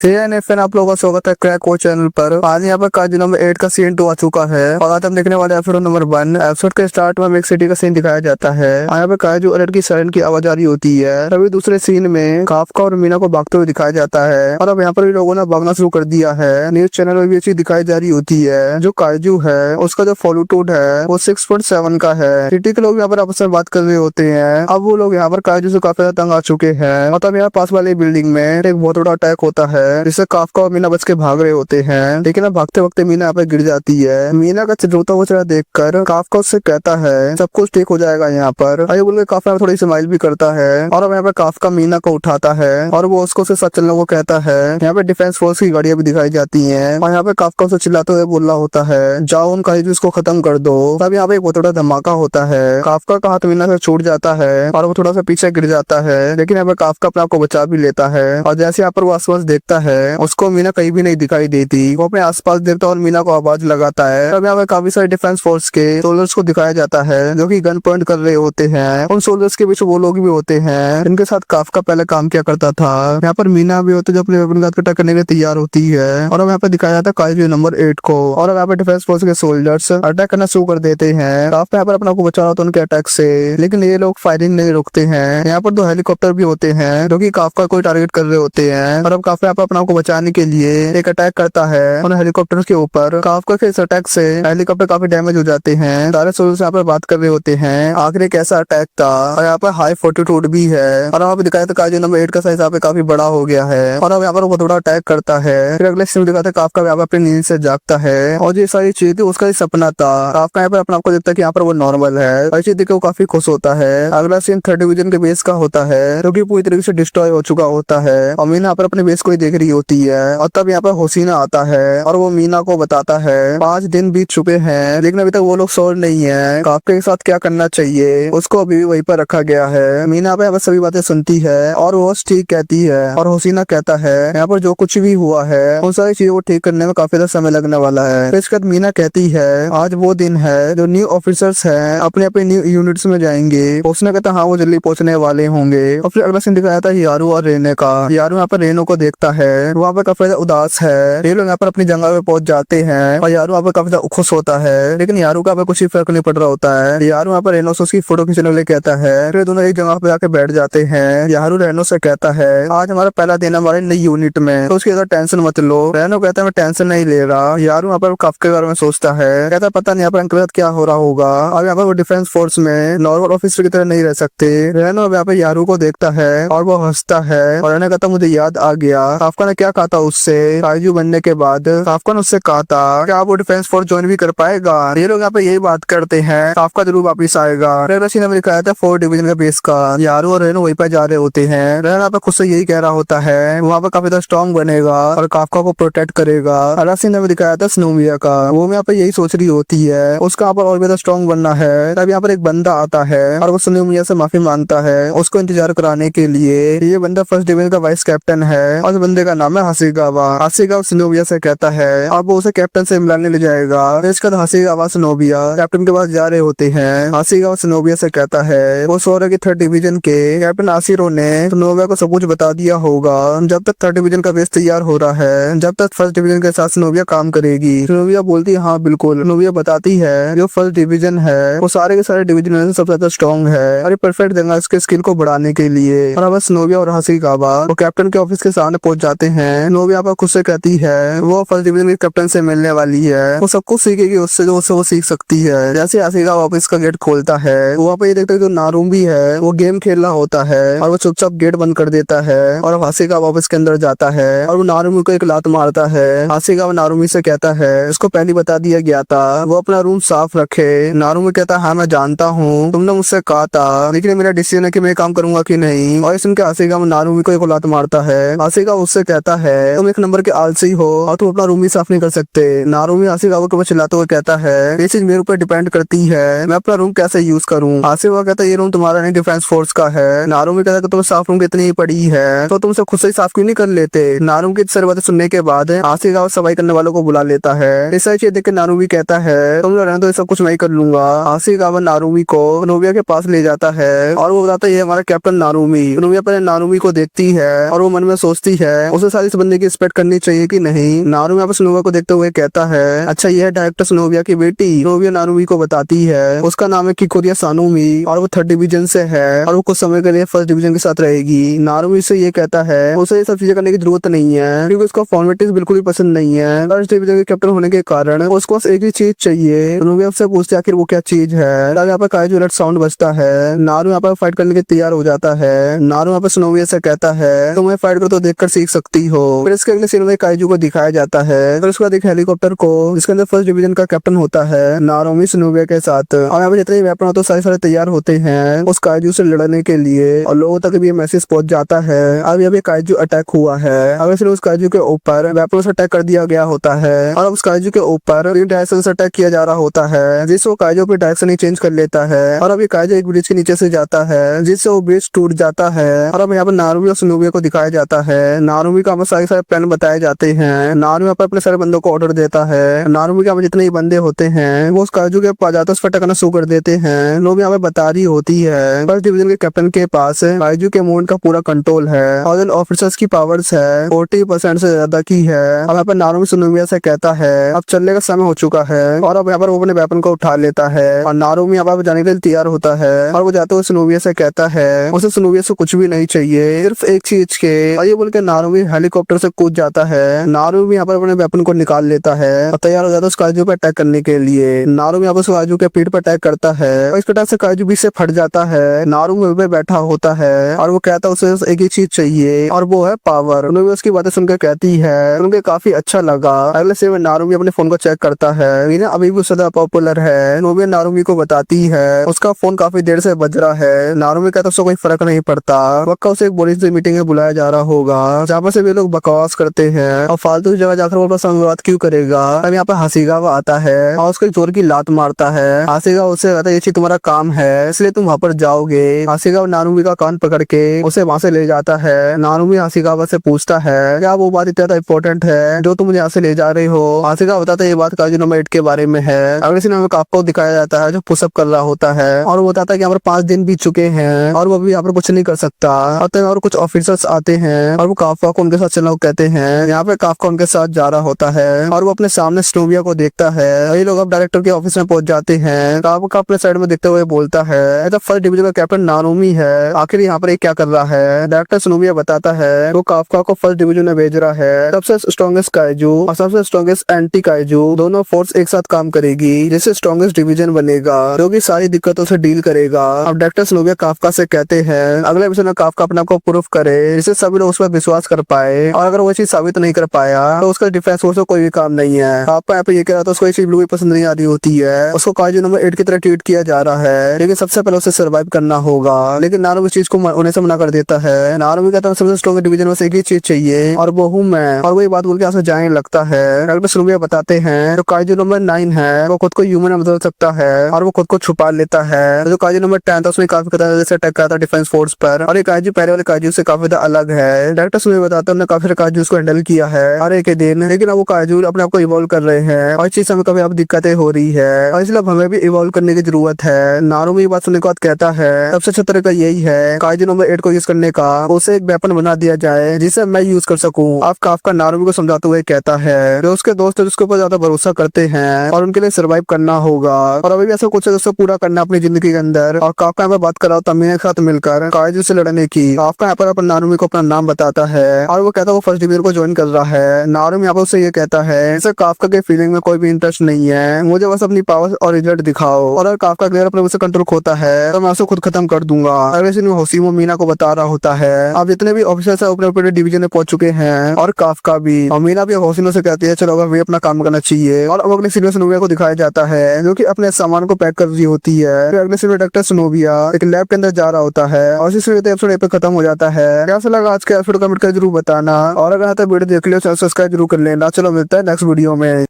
N आप लोगों का स्वागत है क्रैक कोच चैनल पर। आज यहाँ पर काजू नंबर 8 का सीन 2 आ चुका है और आज हम देखने वाले एपिसोड नंबर 1। एपिसोड के स्टार्ट में एक सिटी का सीन दिखाया जाता है। यहाँ पे काजू अलर्ट की सायरन की आवाज आ रही होती है। तभी दूसरे सीन में काफका और मीना को भागते हुए दिखाया जाता है और अब यहाँ पर भी लोगों ने भागना शुरू कर दिया है। न्यूज चैनल में भी ये चीज दिखाई जा रही होती है। जो काजू है उसका जो फॉलोटूड है वो 6.7 का है। सिटी के लोग यहाँ पर आपस में बात कर रहे होते हैं। अब वो लोग यहाँ पर काजू से काफी ज्यादा तंग आ चुके हैं और तब यहाँ पास वाली बिल्डिंग में एक बहुत बड़ा अटैक होता है जिससे काफका और मीना बच के भाग रहे होते हैं। लेकिन अब भागते वक्त मीना यहाँ पे गिर जाती है। मीना का रोता हुआ चेहरा देखकर काफका उससे कहता है सब कुछ ठीक हो जाएगा यहाँ पर। आयु बोल के काफका थोड़ी स्माइल भी करता है और अब यहाँ पे काफका मीना को उठाता है और वो उसको उसके साथ चलने को कहता है। यहाँ पे डिफेंस फोर्स की गाड़ियां भी दिखाई जाती है और यहाँ पे काफका उसे चिल्लाते हुए बोल रहा होता है जाओ उन काजूस को खत्म कर दो। तब यहाँ पे एक बहुत बड़ा धमाका होता है। काफका का हाथ मीना से छूट जाता है और वो थोड़ा सा पीछे गिर जाता है। लेकिन यहाँ पे काफका अपने आप को बचा भी लेता है और जैसे यहाँ पर वो आसपास देखता है उसको मीना कहीं भी नहीं दिखाई देती। वो अपने आसपास देखता और मीना को आवाज लगाता है। तब यहाँ पे काफी सारे डिफेंस फोर्स के सोल्जर्स को दिखाया जाता है जो कि गन पॉइंट कर रहे होते हैं। उन सोल्जर्स के पीछे वो लोग भी होते हैं जिनके साथ काफका पहले काम किया करता था। यहाँ पर मीना भी होती है जो अपने वेपन का अटैक करने के लिए तैयार होती है और अब यहाँ पे दिखाया जाता है काजू नंबर 8 को और अब यहाँ पे डिफेंस फोर्स के सोल्जर्स अटैक करना शुरू कर देते हैं। काफका यहाँ पर अपना को बचा रहा होता है उनके अटैक से, लेकिन ये लोग फायरिंग नहीं रुकते हैं। यहाँ पर 2 हेलीकॉप्टर भी होते हैं जो कि काफका को टारगेट कर रहे होते हैं और अब काफका यहाँ पर अपना को बचाने के लिए एक अटैक करता है उन हेलीकॉप्टर के ऊपर। काफका के इस अटैक से हेलीकॉप्टर काफी डैमेज हो जाते हैं। सारे सोल्जर्स यहाँ पर बात कर रहे होते हैं आखिर कैसा अटैक था और यहाँ पर हाई फोर्टिट्यूड भी है और यहाँ पे दिखाया था काजू नंबर 8 का साइज यहाँ पे काफी बड़ा हो गया है और अब यहाँ पर बहुत बड़ा अटैक करता है। फिर अगले सीन दिखाते हैं काफका यहाँ पर अपनी नींद से जागता है और ये सारी चीज थी उसका सपना था। काफका यहाँ पर अपने आपको देखता है कि यहाँ पर वो नॉर्मल है और चीज देख के वो काफी खुश होता है। अगला सीन 3rd डिवीजन के बेस का होता है जो कि पूरी तरीके से डिस्ट्रॉय हो चुका होता है और मीना यहाँ पर अपने बेस को ही देख रही होती है और तब यहाँ पर हुसीना आता है और वो मीना को बताता है 5 दिन बीत चुके हैं लेकिन अभी तक वो लोग सोल्व नहीं है। काफका के साथ क्या करना चाहिए उसको अभी भी वहीं पर रखा गया है। मीना पे सभी बातें सुनती है और वो ठीक कहती है और हुसीना कहता है यहाँ पर जो कुछ भी हुआ है उन सारी चीजों को ठीक करने में काफी ज्यादा समय लगने वाला है। इसके बाद मीना कहती है आज वो दिन है जो न्यू ऑफिसर्स हैं अपने अपने न्यू यूनिट्स में जाएंगे। उसने कहता हाँ वो जल्दी पहुंचने वाले होंगे और फिर अगला सीन दिखाया था यारू और रेने का। यारू यहाँ पर रेनो को देखता है, वहाँ पर काफी ज्यादा उदास है। ये लोग यहाँ पर अपनी जगह पे पहुंच जाते हैं और यारू यहाँ पर काफी ज्यादा खुश होता है लेकिन यारू का कुछ ही फर्क नहीं पड़ रहा होता है। यारू यहाँ पर रेनो से उसकी फोटो खींचने के लिए कहता है। फिर दोनों एक जगह पे जाके बैठ जाते हैं। यारू रेनो से कहता है आज हमारा पहला दिन है हमारे नई यूनिट में तो उसकी टेंशन मत लो। रेनो कहता है मैं टेंशन नहीं ले रहा। यारू यहाँ पर काफके के बारे में सोचता है, कहता है पता नहीं यहाँ पर अंकल क्या हो रहा होगा। अब यहाँ पर वो डिफेंस फोर्स में नॉर्मल ऑफिसर की तरह नहीं रह सकते। रेनो अब यहाँ पे यारू को देखता है और वो हंसता है और रेनो कहता मुझे याद आ गया काफका ने क्या कहा था उससे काजू बनने के बाद। काफका ने उससे कहा था क्या वो डिफेंस फोर्स ज्वाइन भी कर पाएगा। ये लोग यहाँ पे यही बात करते हैं काफका जरूर वापिस आएगा। रसी ने दिखाया था 4th डिवीजन का बेस का। यारू और रेनो वहीं पर जा रहे होते हैं। रेनो यहाँ पे खुद से यही कह रहा होता है वहाँ पे काफी ज्यादा स्ट्रॉन्ग बनेगा और काफका को प्रोटेक्ट करेगा। रसी ने दिखाया था स्नोविया का, वो यहाँ पे यही सोच रही होती है उसका यहाँ पर और ज्यादा स्ट्रॉन्ग बनना है। तब यहाँ पर एक बंदा आता है और वो स्नोविया से माफी मांगता है उसको इंतजार कराने के लिए। ये बंदा 1st डिवीजन का वाइस कैप्टन है और उस बंदे का नाम है हासिगावा। हासिगावा स्नोविया से कहता है अब वो उसे कैप्टन से मिलाने ले जाएगा। इसके बाद हासिगावा स्नोविया कैप्टन के पास जा रहे होते हैं। हासिगावा स्नोविया से कहता है वो सो रहा है कि 3rd डिवीजन के कैप्टन आसिरो ने स्नोविया को सब कुछ बता दिया होगा। जब तक 3rd डिवीजन का बेस तैयार हो रहा है जब तक 1st डिवीजन के साथ स्नोविया काम करेगी। स्नोविया बोलती है हाँ बिल्कुल। स्नोविया बताती है जो 1st डिवीजन है वो सारे के सारे डिवीजन में सबसे ज्यादा स्ट्रॉन्ग है और ये परफेक्ट जगह इसके स्किल को बढ़ाने के लिए। और अब स्नोविया और हासिगावा वो कैप्टन के ऑफिस के सामने पहुंच जाते हैं। स्नोविया पर खुद से कहती है वो 1st डिवीजन के कैप्टन से मिलने वाली है, वो सब कुछ सीखेगी उससे जो उससे वो सीख सकती है। जैसे हासिगावा ऑफिस का गेट खोलता है वहाँ पे ये देखते हैं जो नारुम भी है वो गेम खेल रहा होता है और वो चुपचाप गेट बंद कर देता है और हासिगावा ऑफिस के अंदर जाता है और वो नारुमी को एक लात मारता है। हासिगावा नारुमी से कहता है इसको पहले बता दिया गया था वो अपना रूम साफ रखे। नारुमी कहता है हाँ मैं जानता हूँ तुमने मुझसे कहा था लेकिन मेरा डिसीजन है कि मैं काम करूंगा कि नहीं। और सुन के हासिगावा नारुमी को एक लात मारता है। हासिगावा उससे कहता है तुम 1 नंबर के आलसी हो और तुम अपना रूम भी साफ नहीं कर सकते। नारुमी हासिगावा को चिल्लाते हुए कहता है ये चीज मेरे ऊपर डिपेंड करती है मैं अपना रूम कैसे यूज करूँ। हासिगावा कहता है ये रूम तुम्हारा नहीं डिफेंस फोर्स का है। नारुमी कहता है तुम्हें साफ रूम की इतनी ही पड़ी है तो तुमसे खुद से साफ क्यों नहीं कर लेते। नारुमी की सारी बातें सुनने के बाद हासिगावा सफाई करने वालों को बुला लेता है। इस सारी चीज देख के नारुमी कहता है तुम लोग रहने दो सब कुछ मैं ही कर लूंगा। हासिगावा नारुमी को नोबिया के पास ले जाता है और वो बताता है ये हमारा कैप्टन नारुमी। नोबिया पहले नारुमी को देखती है और वो मन में सोचती है उसे सारी इस बंदे की रिस्पेक्ट करनी चाहिए कि नहीं। नारू यहाँ पर स्नोविया को देखते हुए कहता है, अच्छा ये है डायरेक्टर स्नोविया की बेटी। स्नोविया नारुमी को बताती है उसका नाम है किकोरिया सानुमी और वो 3rd डिवीजन से है और वो कुछ समय के लिए 1st डिवीजन के साथ रहेगी। नारुमी से ये कहता है उसे ये सब चीजें करने की जरूरत नहीं है क्योंकि उसको फॉर्मेलिटीज बिल्कुल भी पसंद नहीं है। 1st डिवीजन के कैप्टन होने के कारण उसको बस एक ही चीज चाहिए। स्नोविया से पूछते आखिर वो क्या चीज है। तब यहाँ पर काइजू अलर्ट साउंड बजता है। नारू यहाँ पर फाइट करने के तैयार हो जाता है। नारू यहाँ पर स्नोविया से कहता है तुम्हें फाइट कर तो देखकर सीख सकती हो। फिर इसके अगले सीन में काइजू को दिखाया जाता है। फिर उसके बाद एक हेलीकॉप्टर को जिसके अंदर 1st डिवीजन का कैप्टन होता है नारुमी स्नोविया के साथ और यहाँ पे जितने वेपन होते हैं सारे तैयार होते हैं उस काइजू से लड़ने के लिए और लोगों तक भी ये मैसेज पहुंच जाता है अब यहाँ पे काइजू अटैक हुआ है। अब इसलिए उस काइजू के ऊपर वेपन से अटैक कर दिया गया होता है और अब उस काइजू के ऊपर डायरेक्शन से अटैक किया जा रहा होता है जिससे वो काइजू अपनी डायरेक्शन ही चेंज कर लेता है और अब ये काइजू एक ब्रिज के नीचे से जाता है जिससे वो ब्रिज टूट जाता है और अब यहाँ पर नारुमी और स्नोविया को दिखाया जाता है। नारुमी का हमें सारे प्लान बताए जाते हैं। नारुमी यहाँ पर अपने सारे बंदों को ऑर्डर देता है। नारुमी के हमें जितने ही बंदे होते हैं वो उस काइजू के पास जाते उस पर टकराना शुरू कर देते हैं। लोग यहाँ पे बता रही होती है 1st डिवीजन के कैप्टन के पास काइजू के मूवमेंट का पूरा कंट्रोल है और ऑफिसर्स की पावर्स है 40% से ज्यादा की है। अब यहाँ पर नारुमी स्नोविया से कहता है अब चलने का समय हो चुका है और अब यहाँ पर वो अपने वेपन को उठा लेता है और नारुमी यहाँ पर जाने के लिए तैयार होता है और वो जाते हुए स्नोविया से कहता है उसे स्नोविया से कुछ भी नहीं चाहिए सिर्फ एक चीज के। और ये बोल के नारुमी हेलीकॉप्टर से कूद जाता है। नारुमी यहाँ पर अपने वेपन को निकाल लेता है और तैयार हो जाता है उस काइजू पर अटैक करने के लिए। नारुमी यहाँ पर उस काइजू के पीठ पर अटैक करता है और इस अटैक से काइजू बीच से फट जाता है। नारुमी पे बैठा होता है और वो कहता है उसे एक ही चीज चाहिए और वो है पावर। स्नोविया उसकी बातें सुनकर कहती है उनके काफी अच्छा लगा। अगले सीन में नारुमी अपने फोन को चेक करता है अभी भी ज्यादा पॉपुलर है। स्नोविया नारुमी को बताती है उसका फोन काफी देर से बज रहा है। नारुमी कहता है उसको कोई फर्क नहीं पड़ता पक्का उसे एक बड़ी सी मीटिंग में बुलाया जा रहा होगा जहाँ पर से भी लोग बकवास करते हैं और फालतू जगह जाकर वो अपना संवाद क्यों करेगा। अब यहाँ पर हासीगावा आता है और उसको जोर की लात मारता है। हासीगावा उससे कहता है ये चीज तुम्हारा काम है इसलिए तुम वहाँ पर जाओगे। हासीगावा नारुमी का कान पकड़ के उसे वहाँ से ले जाता है। नारुमी हासीगावा से पूछता है क्या वो बात इतना इम्पोर्टेंट है जो तुम मुझे यहाँ से ले जा रहे हो। हासीगावा बताता है ये बात काइजू नंबर 8 के बारे में है। अगले सीन में काफको दिखाया जाता है जो पुशअप कर रहा होता है और वो बताता है कि यहाँ पर 5 दिन बीत चुके हैं और वो भी यहाँ पर कुछ नहीं कर सकता। और कुछ ऑफिसर्स आते हैं और वो काफका को उनके साथ चलना कहते हैं। यहाँ पे काफका उनके साथ जा रहा होता है और वो अपने सामने स्नोविया को देखता है। ये लोग अब डायरेक्टर के ऑफिस में पहुंच जाते हैं। काफका अपने साइड में देखते हुए बोलता है 1st डिवीजन का कैप्टन नारुमी है आखिर यहाँ पर क्या कर रहा है। डायरेक्टर स्नोविया बताता है वो काफका को 1st डिवीजन में भेज रहा है। सबसे स्ट्रॉन्गेस्ट काइजू और सबसे स्ट्रॉन्गेस्ट एंटी काइजू दोनों फोर्स एक साथ काम करेगी जिससे स्ट्रॉन्गेस्ट डिवीजन बनेगा जो कि सारी दिक्कतों से डील करेगा। अब डायरेक्टर स्नोविया काफका से कहते हैं अगले एपिसोड में काफका अपने आप को प्रूफ करे जिससे सभी लोग उस पर विश्वास कर पाए और अगर वो चीज साबित नहीं कर पाया तो उसका डिफेंस फोर्स को कोई भी काम नहीं है। आपका यहाँ पे ये कह रहा था उसको ये चीज बिल्कुल पसंद नहीं आ रही होती है। उसको काइजू नंबर 8 की तरह ट्रीट किया जा रहा है लेकिन सबसे पहले उसे सर्वाइव करना होगा। लेकिन नारुमी इस चीज को होने से मना कर देता है। नारुमी कहता है सबसे स्ट्रॉन्ग डिवीजन में से एक ही चीज चाहिए और वो हूँ मैं और वही बात बोल के यहाँ से जाने लगता है। डॉक्टर स्नोविया बताते हैं जो काइजू नंबर 9 है वो खुद को ह्यूमन में बदल सकता है और वो खुद को छुपा लेता है। जो काइजू नंबर 10 था उसमें काफी खतरनाक से अटैक करा था डिफेंस फोर्स पर और ये काइजू पहले वाले काइजू से काफी अलग है। डायरेक्टर स्नोविया बताते हैं उन्होंने काफी काइजू को हैंडल किया है हर एक दिन लेकिन अब वो काइजू अपने आप को इवॉल्व कर रहे हैं और इस चीज से हमें कभी अब दिक्कतें हो रही है और इसलिए हमें भी इवॉल्व करने की जरूरत है। नारुमी बात सुनने के बाद कहता है सबसे अच्छा तरीका यही है काइजू नंबर 8 को यूज करने का उसे एक वेपन बना दिया जाए जिसे मैं यूज कर सकूं। अब काफका नारुमी को समझाते हुए कहता है जो उसके दोस्त है जिसके ऊपर ज्यादा भरोसा करते हैं और उनके लिए सर्वाइव करना होगा और अभी भी ऐसा कुछ उसको पूरा करना अपनी जिंदगी के अंदर। और काफका यहाँ पर बात कराओ तमीर के साथ मिलकर काइजू से लड़ने की। काफका यहाँ पर अपन नारुमी को अपना नाम बताता है और वो कहता है वो 1st डिवीजन को ज्वाइन कर रहा है। नारुमी यहाँ पर उससे ये कहता है इसे काफका के फीलिंग में कोई भी इंटरेस्ट नहीं है मुझे बस अपनी पावर और रिजल्ट दिखाओ और अगर काफका क्लियर अपने मुझसे कंट्रोल खोता है तो मैं उसे खुद खत्म कर दूंगा। अगले दिन होशिमो मीना को बता रहा होता है अब जितने भी ऑफिसर्स है अपने डिवीजन में पहुंच चुके हैं और काफका भी और मीना भी होशिनो से कहती है चलो अब हमें अपना काम करना चाहिए। और अब अगले सीन में स्नोविया को दिखाया जाता है जो कि अपने सामान को पैक कर रही होती है। फिर अगले सीन में डॉक्टर स्नोविया एक लैब के अंदर जा रहा होता है और इसी एपिसोड पे खत्म हो जाता है। कैसा लगा आज के एपिसोड कमेंट कर जरूर बताना और अगर वीडियो देख लियो सब्सक्राइब जरूर कर लेना। चलो मिलता है नेक्स्ट वीडियो में।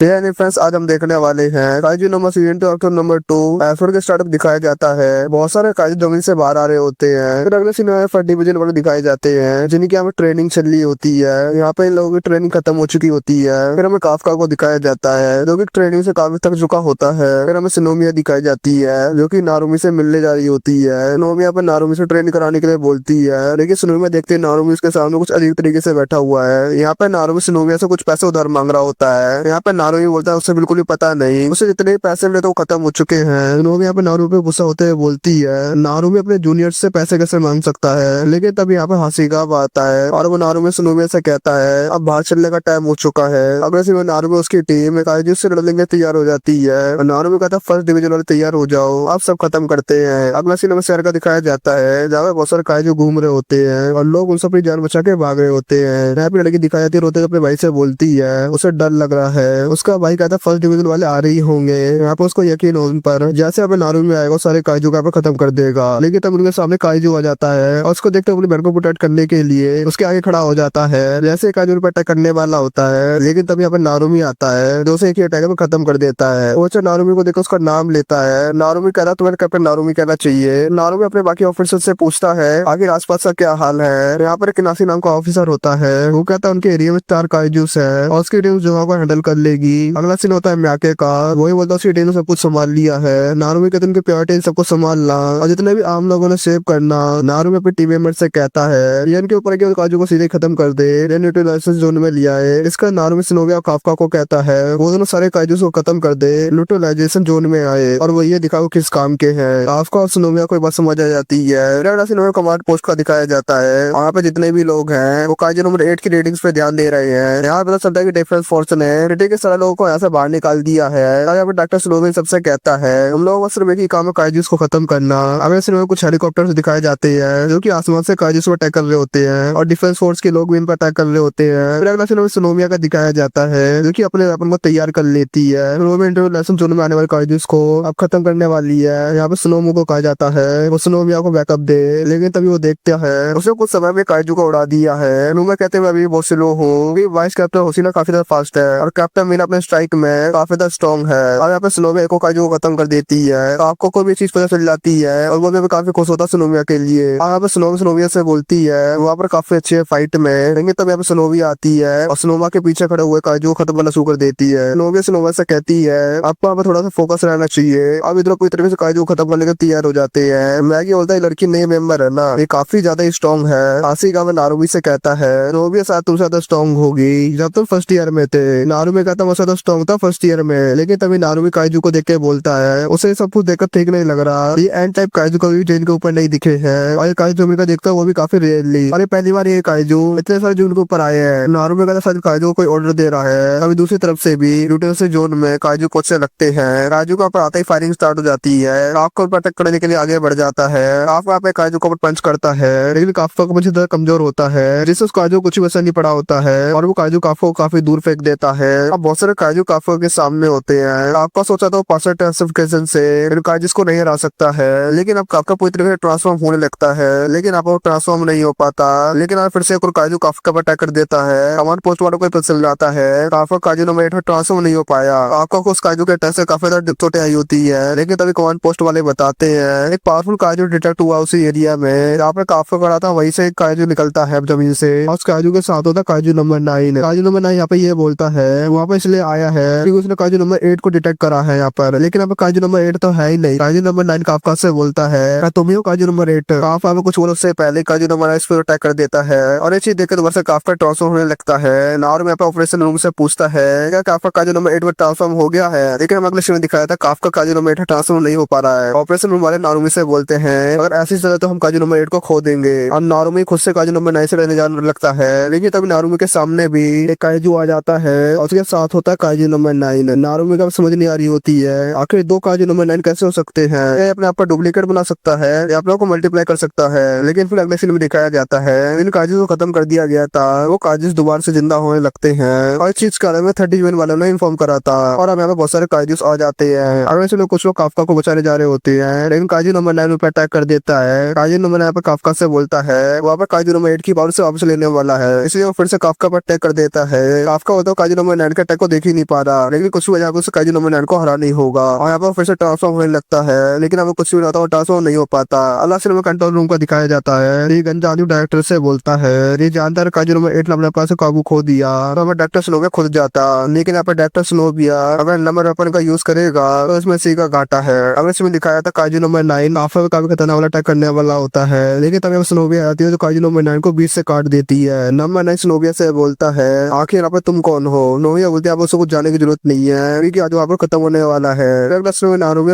फ्रेंड्स आज हम देखने वाले हैं kaiju number season 2 episode number 2 episode के स्टार्टअप दिखाया जाता है। बहुत सारे काइजू जमीन से बाहर आ रहे होते हैं। फिर अगले सीन में फर्स्ट डिवीजन वाले दिखाए जाते हैं जिनकी यहाँ पे ट्रेनिंग चल रही होती है। यहाँ पे इन लोगों की ट्रेनिंग खत्म हो चुकी होती है। फिर हमें काफका को दिखाया जाता है जो कि ट्रेनिंग से काफी थक चुका होता है। फिर हमें सिनोमिया दिखाई जाती है जो की नारुमी से मिलने जा रही होती है। सिनोमिया पर नारुमी से ट्रेनिंग कराने के लिए बोलती है, लेकिन सिनोमिया देखते ही नारुमी उसके सामने कुछ अजीब तरीके से बैठा हुआ है। यहाँ पे नारुमी सिनोमिया से कुछ पैसे उधार मांग रहा होता है। यहाँ पे नारुमी बोलता है उससे बिल्कुल भी पता नहीं, उसे जितने भी पैसे मिले तो वो खत्म हो चुके हैं। सिनोमिया यहाँ पे नारुमी पे गुस्सा होते हुए बोलती है नारुमी अपने जूनियर से पैसे कैसे मांग सकता है। लेकिन तब यहाँ पे हासिगावा आता है और वो नारुमी सिनोमिया से कहता है अब बाहर चलने का टाइम हो चुका है। अगले से नारुमी उसकी टीम काइजू से लड़ने के तैयार हो जाती है और नारुमी कहता है फर्स्ट डिवीजन वाले तैयार हो जाओ, आप सब खत्म करते हैं। अगला सीन में शहर का दिखाया जाता है जहाँ पे बहुत सारे काइजू घूम रहे होते हैं और लोग उनसे अपनी जान बचा के भाग रहे होते हैं। यहाँ पे लड़की दिखाई जाती है रोते हुए अपने भाई से बोलती है उसे डर लग रहा है। उसका भाई कहता है फर्स्ट डिवीजन वाले आ रही होंगे। यहाँ पे उसको यकीन हो उन पर, जैसे अभी नारुमी में आएगा सारे काइजू का खत्म कर देगा। लेकिन तब उनके सामने काइजू आ जाता है और उसको देखते अपनी बहन को प्रोटेक्ट करने के लिए उसके आगे खड़ा हो जाता है। जैसे काइजू पर अटैक करने वाला होता है, लेकिन तब यहाँ पे नारुमी आता है जो उसे एक ही अटैक में खत्म कर देता है। वो नारुमी को देखकर उसका नाम लेता है। नारुमी कहता है तुम्हें कैप्टन नारुमी कहना चाहिए। नारुमी अपने बाकी ऑफिसर से पूछता है आगे आसपास का क्या हाल है। यहाँ पर किनासी नाम का ऑफिसर होता है, वो कहता है उनके एरिया में 4 काइजूस है और उसकी टीम जो को हैंडल कर लेगी। अगला सीन होता है म्याके का, वही बोलता है उसकी टीम ने सब कुछ संभाल लिया है। नारुमी कहते उनके प्योरिटी सबको संभालना और जितने भी आम लोगों ने सेव करना। नारुमी अपने टीम मेंबर से कहता है ये इनके ऊपर के काजू को सीधे खत्म कर दे, न्यूट्रलाइजेशन जोन में लिया है। इसका नारुमी सिनोविया और काफका को कहता है वो दोनों सारे काजू को खत्म कर दे, न्यूट्रलाइजेशन जोन में आए और वो ये दिखाओ किस काम के हैं। काफका और सिनोविया को बात समझ आ जाती है। सिनोविया कमांड पोस्ट का दिखाया जाता है, वहाँ पे जितने भी लोग हैं वो काजू नंबर 8 की रेटिंग्स पे ध्यान दे रहे हैं। यहाँ पता चलता है कि डिफेंस फोर्स ने सिटी के सारे लोगों को यहाँ से बाहर निकाल दिया है। यहाँ पे डॉक्टर सिनोविया सबसे कहता है हम लोगों का सिर्फ एक ही काम है काइजूस को खत्म करना। अगले सीन में कुछ हेलीकॉप्टर दिखाए जाते हैं जो कि आसमान से काइजूस पर अटैक कर रहे होते हैं और डिफेंस फोर्स के लोग भी इन पर अटैक कर रहे होते हैं। फिर अगला सीन में सिनोविया का दिखाया जाता है जो कि अपने अपन को तैयार कर लेती है। इंटरनेशनल जोन में आने वाले काइजूस को अब खत्म करने वाली है। यहाँ पे सिनोमो को कहा जाता है वो सिनोविया को बैकअप दे, लेकिन तभी वो देखते हैं उसने कुछ समय में काइजू को उड़ा दिया है। सिनोविया कहते हैं अभी बहुत स्लो हूँ, वाइस कैप्टन होसिना काफी ज्यादा फास्ट है और कैप्टन मीना अपने स्ट्राइक में काफी ज्यादा स्ट्रॉन्ग है और यहाँ पे सिनोविया को काइजू को खत्म कर देती है। आपको कोई भी चीज पता चल जाती है और वो भी काफी खुश होता है सिनोविया के लिए। यहाँ पे सिनोविया से बोलती है वहाँ पर काफी अच्छी है फाइट में, लेकिन तब यहाँ पे सिनोविया आती है और सिनोविया के पीछे खड़े हुए काइजू को खत्म करना शुरू कर देती है। सिनोविया से कहती है आपको यहाँ पे थोड़ा सा फोकस रहना चाहिए। अब इधर पूरी तरीके से काइजू को खत्म करने के तैयार हो जाते हैं। मैगी बोलता है लड़की नई मेंबर है ना, ये काफी ज्यादा स्ट्रॉन्ग है। हासिगावा नारुमी से कहता है नारुमी शायद तुमसे ज्यादा स्ट्रॉन्ग होगी जब तुम फर्स्ट ईयर में थे। नारुमी कहता है मैं ज्यादा स्ट्रॉन्ग था फर्स्ट ईयर में, लेकिन तभी नारुमी काइजू को देख के बोलता है उसे सब कुछ देखकर ठीक नहीं लग रहा। ये एंड टाइप काइजू कभी ट्रेन के ऊपर नहीं दिखे हैं और ये काइजू का देखता है वो भी काफी रेयरली, और ये पहली बार ये काइजू इतने सारे जून के ऊपर आए हैं। नारुमी कहता शायद काइजू को कोई ऑर्डर दे रहा है। अभी दूसरी तरफ से भी न्यूट्रल जोन में काइजू को से लगते हैं। काइजू का ऊपर आते ही फायरिंग स्टार्ट हो जाती है। आपको अटैक करने के लिए आगे बढ़ जाता है। आपका पे काइजू को पंच करता है, लेकिन काफका को मुझे ज्यादा कमजोर होता है जिससे उस काइजू कुछ वैसा नहीं पड़ा होता है और वो काइजू काफका को काफी दूर फेंक देता है। अब बहुत सारे काइजू काफका के सामने होते हैं। आपका सोचा था पासर ट्रांसफिकेशन से काइजू को नहीं हरा सकता है, लेकिन अब काफका पूरी तरह से ट्रांसफॉर्म होने लगता है, लेकिन अब वो ट्रांसफॉर्म नहीं हो पाता। लेकिन अब फिर से काइजू काफका पर अटैक कर देता है। कमांड पोस्ट वालों को पता चल जाता है काफका काइजू नंबर 8 में ट्रांसफॉर्म नहीं हो पाया। काफका को उस काइजू के अटैक से काफी ज्यादा चोटें आई होती है, लेकिन तभी कमांड पोस्ट वाले बताते हैं एक पावरफुल काइजू डिटेक्ट हुआ उसी एरिया में। यहाँ पर काफका खड़ा था, वहीं से एक काइजू निकलता है जमीन से और उस काइजू के साथ होता काइजू नंबर 9। काइजू नंबर 9 यहाँ पे ये बोलता है वहाँ पे इसलिए आया है क्योंकि उसने काइजू नंबर 8 को डिटेक्ट करा है यहाँ पर, लेकिन यहाँ पे काइजू नंबर 8 तो है ही नहीं। काइजू नंबर 9 काफका से बोलता है तुम ही हो काइजू नंबर 8। काफका में कुछ बोलो उससे पहले काइजू नंबर 9 इस पर अटैक कर देता है और ये चीज देखकर दोबारा से काफका ट्रांसफॉर्म होने लगता है। नारुमी यहाँ पे ऑपरेशन रूम से पूछता है क्या काफका काइजू नंबर 8 में ट्रांसफॉर्म हो गया है, लेकिन हम अगले सीन में दिखाया था काफका काइजू नंबर 8 ट्रांसफॉर्म नहीं हो पा रहा है। ऑपरेशन रूम वाले नारुमी से बोलते हैं अगर ऐसी चले तो हम काइजू नंबर 8 को खो देंगे और नारुमी खुद से काइजू नंबर 9 से रहने जाने लगता है। लेकिन तभी नारुमी के सामने भी एक काइजू आ जाता है और उसके साथ होता है काइजू नंबर 9। नारुमी का समझ नहीं आ रही होती है आखिर 2 काइजू नंबर 9 कैसे हो सकते हैं। ये अपने आप पर डुप्लीकेट बना सकता है या अपने आप को मल्टीप्लाई कर सकता है, लेकिन फिर अगले सीन में दिखाया जाता है इन काइजू को खत्म कर दिया गया था। वो काइजू दोबारा से जिंदा होने लगते हैं और इस चीज के बारे में 30 यूएन वालों ने इन्फॉर्म करा था और अब यहाँ पे बहुत सारे काइजूस आ जाते हैं। अगले से लोग कुछ लोग काफका को बचाने जा रहे होते हैं, लेकिन काइजू नंबर 9 पे अटैक कर देता है। काइजू नंबर 9 पे काफका से बोलता है वहाँ पर काइजू नंबर 8 की पावर से वापस लेने वाला है, इसलिए वो फिर से काफका पर अटैक कर देता है। काफका होता है काइजू नंबर 9 के अटैक को को देख ही नहीं पा रहा, लेकिन कुछ वजह से काइजू नंबर 9 को हरा नहीं होगा। और यहाँ पर फिर से ट्रांसफॉर्म होने लगता है, लेकिन अब कुछ भी होता है ट्रांसफॉर्म नहीं हो पाता। अल्लाह से कंट्रोल रूम का दिखाया जाता है। ये गंजा आदमी डायरेक्टर से बोलता है, ये जानता है काइजू नंबर 8 ने अपने पास से काबू खो दिया, तो हमें डॉक्टर स्नो भी खुद जाता। लेकिन यहाँ पर डॉक्टर स्नो भी अगर नंबर वेपन का यूज करेगा तो इसमें सी का घाटा है। अगर इसमें दिखाया था काइजू नंबर 9 काफी खतरनाक वाला अटैक करने वाला होता है, लेकिन तभी स्नोविया आती है जो काइजू नंबर 9 को बीच से काट देती है। नंबर 9 स्नोविया से बोलता है, आखिर यहाँ पर तुम कौन हो? नोविया बोलती है आप उसको कुछ जाने की जरूरत नहीं है, क्योंकि आज वहाँ पर खत्म होने वाला है।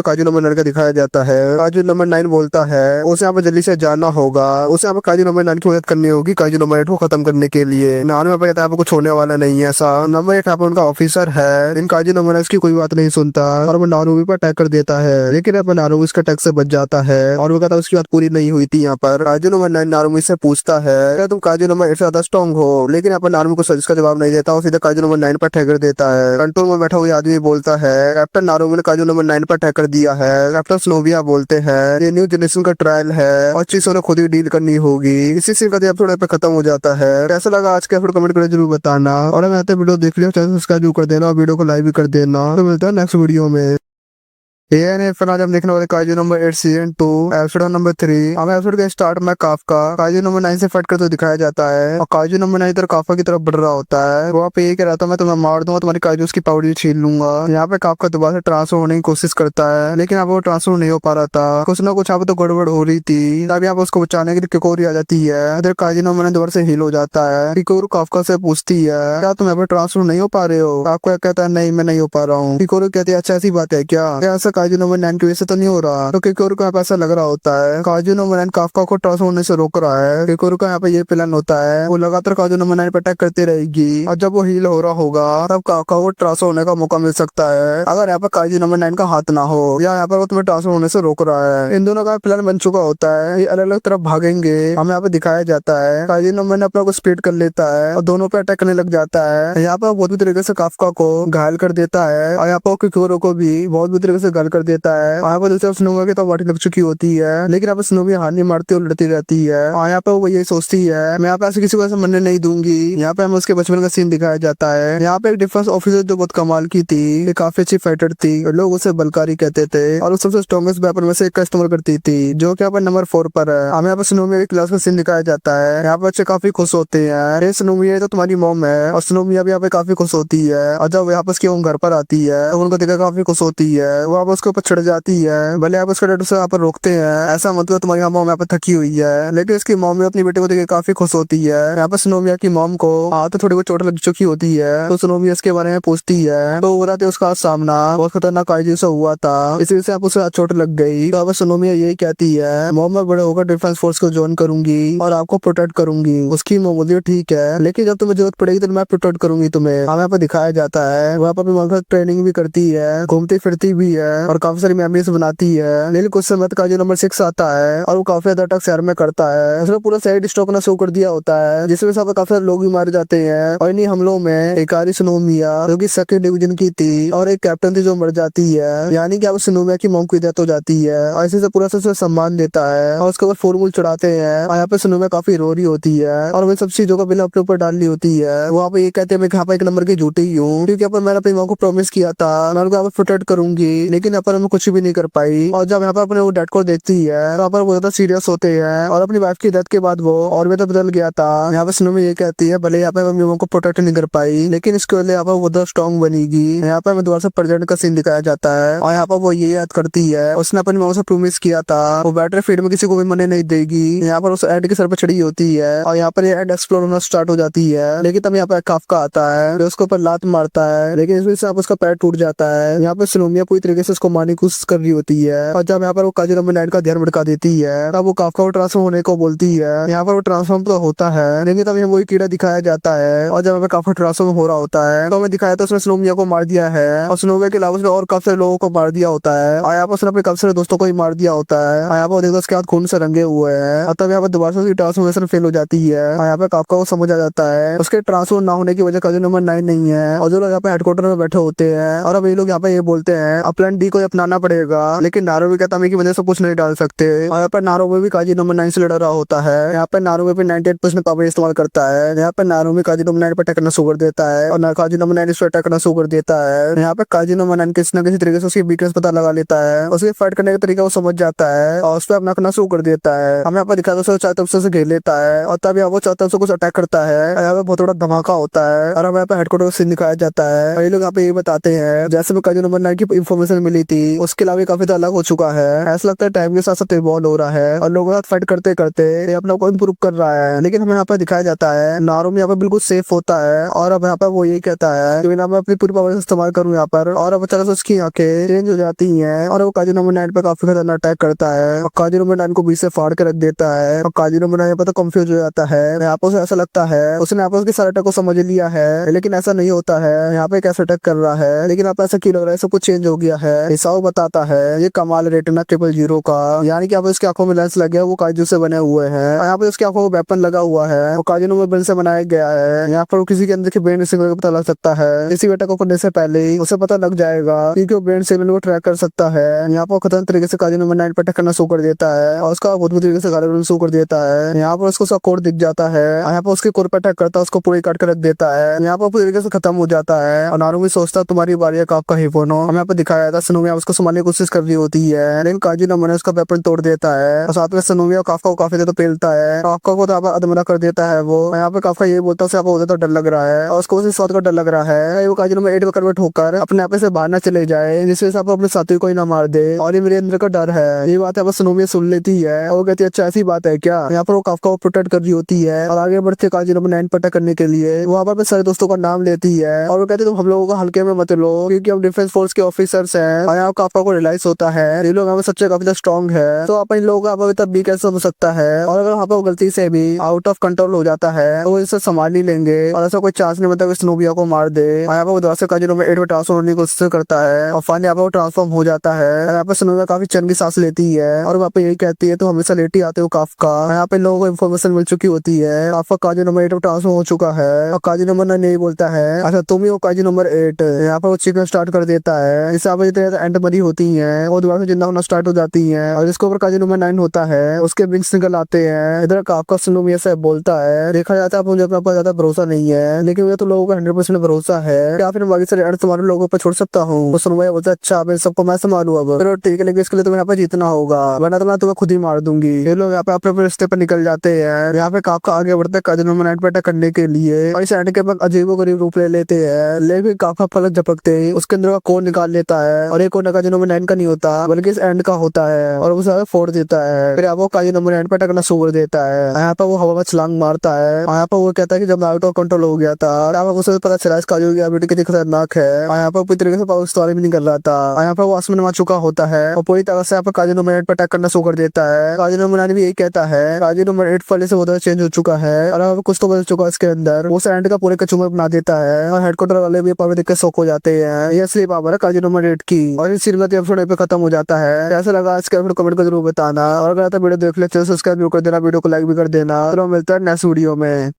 काजू नंबर 9 का दिखाया जाता है। काजू नंबर 9 बोलता है उसे यहाँ पर जल्दी से जाना होगा, उसे यहाँ पर काजू नंबर 9 की मदद करनी होगी काजू नंबर 8 को खत्म करने के लिए। नानू यहाँ पर कहता है आपको कुछ होने वाला नहीं है ऐसा। नंबर 8 यहाँ पर उनका ऑफिसर है, इन काजू नंबर 9 की कोई बात नहीं सुनता और वो नानू पर अटैक कर देता है, लेकिन यहाँ पर नानू इसके अटैक से बच जाता है और वो कहता है उसकी बात पूरी नहीं हुई थी। यहाँ पर काजू नंबर 9 नानू से पूछता है क्या तुम काजू नंबर 8 से ज्यादा स्ट्रॉन्ग हो, लेकिन यहाँ पर नानू को इसका जवाब नहीं देता और सीधे काजू नंबर 9 पर अटैक कर देता है। कंट्रोल में बैठा हुआ आदमी बोलता है कैप्टन नारू ने काजू नंबर 9 पर अटैक कर दिया है। कैप्टन स्नोविया बोलते हैं ये न्यू जनरेशन का ट्रायल है और चीजों ने खुद ही डील करनी होगी। इसी सीन का एपिसोड पे खत्म हो जाता है। कैसा लगा आज का एपिसोड कमेंट करके जरूर बताना, और अगर आते वीडियो देख लिया चैनल सब्सक्राइब कर देना और वीडियो को लाइक भी कर देना। तो मिलता है नेक्स्ट वीडियो में। ये फिर आज हम देखने वाले काजू नंबर 8 सीजन 2 एपिसोड नंबर 3। हमें एपिसोड के स्टार्ट में काफका काजू नंबर 9 से फाइट करते दिखाया जाता है और काजू नंबर 9 इधर काफका की तरफ बढ़ रहा होता है। वहाँ पे ये कह रहा था मैं तुम्हें मार दूंगा, तुम्हारी काजू की पाउडर छीन लूंगा। यहाँ पे काफका दोबारा से ट्रांसफर होने की कोशिश करता है, लेकिन अब वो ट्रांसफर नहीं हो पा रहा था। कुछ ना कुछ यहाँ पे तो गड़बड़ हो रही थी। तब यहाँ पे उसको बचाने के लिए किकोरी आ जाती है। इधर काजू नंबर 9 दोबारा से हील हो जाता है। किकोरू काफका से पूछती है क्या तुम यहाँ पे ट्रांसफर नहीं हो पा रहे हो? काफका कहता है नहीं मैं नहीं हो पा रहा हूँ। किकोरू कहती है अच्छा ऐसी बात है क्या? ऐसा काजू नंबर 9 की तो नहीं हो रहा, तो किकोरू को यहाँ पे ऐसा लग रहा होता है काजू नंबर 9 काफका को ट्रांसफर होने से रोक रहा है। किकोरू का यहाँ पे ये प्लान होता है वो लगातार काजू नंबर 9 पे अटैक करती रहेगी और जब वो हील हो रहा होगा तब काफका को ट्रांसफर होने का मौका मिल सकता है, अगर यहाँ पे काजू नंबर 9 का हाथ ना हो या यहाँ पर वो तुम्हें ट्रांसफर होने से रोक रहा है। इन दोनों का प्लान बन चुका होता है, ये अलग अलग तरफ भागेंगे। हमें यहाँ पे दिखाया जाता है काजू नंबर 9 अपना को स्प्लिट कर लेता है और दोनों पे अटैक करने लग जाता है। यहाँ पर बहुत भी तरीके से काफका को घायल कर देता है और यहाँ पर किकोरू को भी बहुत भी तरीके से घायल कर देता है। यहाँ पर दूसरे स्नोविया की तो वाटी लग चुकी होती है, लेकिन यहाँ पे स्नोविया हार नहीं मारती और लड़ती रहती है। और यहाँ पे वो यही सोचती है मैं यहाँ पे ऐसे किसी को ऐसा मरने नहीं दूंगी। यहाँ पे हमें उसके बचपन का सीन दिखाया जाता है। यहाँ पे एक डिफेंस ऑफिसर जो बहुत कमाल की थी, ये काफी अच्छी फाइटर थी और लोग उसे बलकारी कहते थे और सबसे स्ट्रॉन्गेस्ट वेपन में से एक का इस्तेमाल करती थी, जो कि यहाँ पे नंबर 4 पर है। हमें यहाँ पे स्नोविया की क्लास का सीन दिखाया जाता है। यहाँ पे बच्चे काफी खुश होते हैं, स्नोविया तो तुम्हारी मॉम है, और स्नोविया भी यहाँ पे काफी खुश होती है। और जब यहाँ पे उसकी मॉम घर पर आती है तो उनको देखकर काफी खुश होती है। वो यहाँ पे उसके ऊपर चढ़ जाती है, भले आप उसका डैड उसे यहाँ पर रोकते हैं ऐसा मतलब तुम्हारी मॉम यहाँ पे थकी हुई है, लेकिन इसकी मॉम भी अपनी बेटे को देखकर काफी खुश होती है। यहाँ पे स्नोविया की मॉम को हाथ तो थोड़ी बहुत चोट लग चुकी होती है, तो स्नोविया इसके बारे में पूछती है तो वो बताते उसका सामना बहुत खतरनाक काइजू से हुआ था, इसी वजह से आप उसे चोट लग गई। तो अब स्नोविया यही कहती है मॉम मैं बड़े होकर डिफेंस फोर्स को ज्वाइन करूंगी और आपको प्रोटेक्ट करूंगी। उसकी मॉम बोलती है ठीक है, लेकिन जब तुम्हें जरूरत पड़ेगी तो मैं प्रोटेक्ट करूंगी तुम्हें। हमें यहाँ पे दिखाया जाता है वहाँ पर भी ट्रेनिंग भी करती है, घूमती फिरती भी है और काफी सारी मेमोरीज बनाती है। लेकिन कुछ समय काजू नंबर 6 आता है और वो काफी ज्यादा अटैक शहर में करता है। उसने पूरा साइड स्टॉक ना शो कर दिया होता है, जिसमें वजह से काफी सारे लोग भी मारे जाते हैं। और इन्हीं हमलों में एक आरी स्नोमिया जो कि सेकंड डिवीजन की थी और एक कैप्टन थी जो मर जाती है, यानी कि अब स्नोमिया की मॉम की डेथ हो जाती है और इसी से पूरा से सम्मान देता है और उसके ऊपर फॉर्मूल चढ़ाते हैं। और यहाँ पे स्नोमिया काफी रो रही होती है और वही सब चीजों का बिल अपने ऊपर डाल ली होती है। वहाँ पे ये कहते हैं मैं यहाँ पे एक नंबर की झूठी हूँ, क्योंकि यहाँ पर मैंने अपनी मॉम को प्रॉमिस किया था मैं उनको यहाँ पे प्रोटेक्ट करूंगी, लेकिन यहाँ पर हमें कुछ भी नहीं कर पाई। और जब यहाँ पर अपने वो डेड को देखती है तो यहाँ पर वो ज्यादा सीरियस होते हैं और अपनी वाइफ की डेथ के बाद वो और भी बदल गया था। यहाँ पे स्नोमी ये कहती है भले यहाँ पे अपनी मॉम को प्रोटेक्ट नहीं कर पाई, लेकिन इसके बदले यहाँ पर वो ज्यादा स्ट्रॉन्ग बनेगी। यहाँ पे हमें दोबारा से प्रेजेंट का सीन दिखाया जाता है और यहाँ पर वो ये याद करती है उसने अपनी मॉम से प्रॉमिस किया था वो बैटरी फील्ड में किसी को भी मरने नहीं देगी। यहाँ पर उस एड के सर पर चढ़ी होती है और यहाँ पर ये एड एक्सप्लोर होना स्टार्ट हो जाती है, लेकिन तब यहाँ पर काफका आता है जो उसके ऊपर लात मारता है, लेकिन इस वजह से उसका पैर टूट जाता है। यहाँ पे स्नोमिया पूरी तरीके से उसको मारने की कोशिश कर रही होती है और जब यहाँ पर वो काजू नंबर 9 का ध्यान भटका देती है तब वो काफका को ट्रांसफॉर्म होने को बोलती है। यहाँ पर वो ट्रांसफॉर्म तो होता है, लेकिन तब वही कीड़ा दिखाया जाता है और जब हमें काफका ट्रांसफॉर्म हो रहा होता है तो हमें दिखाया था उसने स्नोमिया को मार दिया है और स्नोमिया के अलावा उसने और काफी सारे लोगों को मार दिया होता है और यहाँ पर उसने अपने काफी सारे दोस्तों को ही मार दिया होता है। यहाँ पर देखो उसके हाथ खून से रंगे हुए हैं और तब यहाँ पर दोबारा से उसकी ट्रांसफॉर्मेशन फेल हो जाती है और यहाँ पे काफका को समझ आ जाता है उसके ट्रांसफर ना होने की वजह काजू नंबर 9 नहीं है और जो लोग यहाँ पे हेडक्वार्टर में बैठे होते हैं और अब ये लोग यहाँ पे ये बोलते हैं अब प्लान डी को अपनाना पड़ेगा, लेकिन नारुमी कहता है की वजह से कुछ नहीं डाल सकते। और यहाँ पर नारुमी भी काजी नंबर 9 से लड़ रहा होता है। यहाँ पर नारुमी भी 98% पावर इस्तेमाल करता है। यहाँ पर नारुमी काजी नंबर 9 पर अटैक करना शुरू कर देता है और काजी नंबर 9 इस पर अटैक करना शुरू कर देता है। यहाँ पे काजी नंबर 9 किसी न किसी तरीके से उसकी वीकनेस पता लगा लेता है, उसके फाइट करने का तरीका वो समझ जाता है और उस पर अपना करना शुरू कर देता है। हमें यहाँ पर दिखाता है चार तरफ से घेर लेता है और तब यहाँ वो चार तरफ से कुछ अटैक करता है। यहाँ पे बहुत बड़ा धमाका होता है और हमें यहाँ पे हेडक्वार्टर का सीन दिखाया जाता है। और ये लोग यहाँ पे ये बताते हैं जैसे में काजी नंबर 9 की इन्फॉर्मेशन मिली थी उसके अलावा काफी तो अलग हो चुका है। ऐसा लगता है टाइम के साथ साथ इवॉल्व हो रहा है और लोगों के साथ फाइट करते करते ये अपना को इम्प्रूव कर रहा है। लेकिन हमें यहाँ पे दिखाया जाता है नारुमी यहाँ पे बिल्कुल सेफ होता है और अब यहाँ पे वो यही कहता है कि मैं अपनी पूरी पावर इस्तेमाल करूँ यहाँ पर। और अब अचानक से उसकी आंखें चेंज हो जाती हैं और वो काजी नंबर 9 पे काफी खतरनाक अटैक करता है और काजी नंबर 9 को बीच से फाड़ के रख देता है और काजी नंबर 9 यहाँ पे तो कंफ्यूज हो जाता है। यहाँ पे उसे ऐसा लगता है उसने यहाँ पे उसके सारे अटैक को समझ लिया है, लेकिन ऐसा नहीं होता है। यहाँ पे कैसे अटैक कर रहा है, लेकिन आप ऐसा क्यों लग रहा है सब कुछ चेंज हो गया है। हिसाब बताता है ये कमाल रेटिना 000 का, यानी कि यहाँ पे उसकी आंखों में लेंस लगे वो काजू से बने हुए हैं। यहाँ पे उसकी आंखों में वेपन लगा हुआ है वो काजू नंबर ब्रेन से बनाया गया है। यहाँ पर किसी के अंदर के ब्रेन सिग्नल पता लग सकता है। इसी अटैक को करने से पहले ही उसे पता लग जाएगा क्योंकि वो ब्रेन सिग्नल को ट्रैक कर सकता है। यहाँ पर खतरनाक तरीके से काजी नंबर 9 पर अटैक करना शुरू कर देता है और उसका बहुत तरीके से गाली करना शुरू कर देता है। यहाँ पर उसको उसका कोर दिख जाता है, यहाँ पर उसके कोर पर अटैक करता है, उसको पूरी काट कर रख देता है। यहाँ पर पूरी तरीके से खत्म हो जाता है और नारुमी सोचता तुम्हारी बारी है आपका हिपोनो। हमें यहाँ पर दिखाया था सनोमिया उसको संभालने की कोशिश कर रही होती है, लेकिन काजी नंबर ने उसका वेपन तोड़ देता है और साथ में सनोमिया काफका को काफी ज्यादा पेलता है। काफका को तो यहाँ पर अधमरा कर देता है वो। यहाँ पे काफका ये बोलता है बहुत ज्यादा डर लग रहा है और उसको उसी स्वाद का डर लग रहा है वो काजी नंबर 8 में कन्वर्ट होकर अपने आप से बाहर न चले जाए, जिससे आप अपने साथी को ही ना मार दे। और ये मेरे अंदर का डर है। ये बात यहाँ पर सनोमिया सुन लेती है और वो कहती है अच्छा ऐसी बात है क्या। यहाँ पर वो काफका को प्रोटेक्ट कर रही होती है और आगे बढ़ते काजी नंबर 9 पर अटैक करने के लिए वहाँ पर सारे दोस्तों का नाम लेती है और वो कहते तुम हम लोगों को हल्के में मत लो क्योंकि हम डिफेंस फोर्स के ऑफिसर्स हैं। और यहाँ काफका को रियलाइज होता है ये लोग हमें सच्चे काफी स्ट्रॉन्ग है, तो अपन लोगों का अभी तक भी कैसे हो सकता है। और अगर वहाँ पर गलती से भी आउट ऑफ कंट्रोल हो जाता है तो इसे संभाल नहीं लेंगे और ऐसा कोई चांस नहीं बनता कि स्नोबिया को मार दे। यहाँ पर दोबारा से काजी नंबर 8 में ट्रांसफॉर्म होने की कोशिश करता है और फाइनली यहाँ पर वो ट्रांसफॉर्म हो जाता है। यहाँ पे स्नोबिया काफी चंगी सांस लेती है और वहाँ पे यही कहती है तो हमेशा लेट ही आते हो काफका। यहाँ पे लोगों को इन्फॉर्मेशन मिल चुकी होती है काफका काजी नंबर 8 में ट्रांसफॉर्म हो चुका है और काजी नंबर 9 नहीं बोलता है अच्छा तुम ही हो काजी नंबर 8। यहाँ पर वो चिकन स्टार्ट कर देता है, इससे आप जितने एंड मरी होती है और दोबारा से जिंदा होना स्टार्ट हो जाती है और जिसके ऊपर काजी नंबर 9 होता है उसके विंग्स निकल आते हैं। इधर काफका स्नोबिया से बोलता है देखा जाता है मुझे अपने ऊपर ज्यादा भरोसा नहीं है, लेकिन मुझे तो लोगों का 100% भरोसा है, या फिर बाकी सारे एंड तुम्हारे लोगों पर छोड़ सकता हूँ। वो स्नोबिया बोलता है अच्छा मैं सबको मैं संभालू अब चलो ठीक है, लेकिन इसके लिए तुम्हें यहाँ पे जीतना होगा वरना तो मैं तुम्हें खुद ही मार दूंगी। ये लोग यहाँ पे अपने रिश्ते पर निकल जाते हैं। यहाँ पे काफका आगे बढ़ते हैं काजी नंबर 9 पे अटैक करने के लिए और इस एंड के बाद अजीबोगरीब रूप ले लेते हैं, लेकिन काफका पलक झपकते ही उसके अंदर का कोड निकाल लेता है और एक कोड काजी नंबर 9 का नहीं होता बल्कि इस एंड का होता है और उसे फोड़ देता है। फिर वो काजी नंबर 9 पे अटैक करना शुरू कर देता है। यहाँ पे वो हवा में छलांग मारता है। यहाँ पे वो कहता है कि जब आउट ऑफ कंट्रोल हो गया था यहाँ पे उसे पता चला इस काजू की एबिलिटी कितनी खतरनाक है। यहाँ पे पूरी तरीके से पावर इस्तेमाल भी नहीं कर रहा था। यहाँ पे वो आसमान में आ चुका होता है और पूरी तरह से यहाँ पे काजी नंबर 8 पे अटैक करना शुरू कर देता है। काजी नंबर 9 भी यही कहता है काजी नंबर 8 पहले से बहुत चेंज हो चुका है और कुछ तो बदल चुका है इसके अंदर। वो एंड का पूरे कचूमर बना देता है और हेडक्वार्टर वाले भी पावर देख के शौक हो जाते हैं। ये असली पावर है काजी नंबर 8 की। और इस सीरीज का एपिसोड पे खत्म हो जाता है। कैसा लगा इसका एपिसोड कमेंट कर जरूर बताना और अगर तो वीडियो देख ले चैनल सब्सक्राइब कर देना, वीडियो को लाइक भी कर देना। तो मिलता है नेक्स्ट वीडियो में।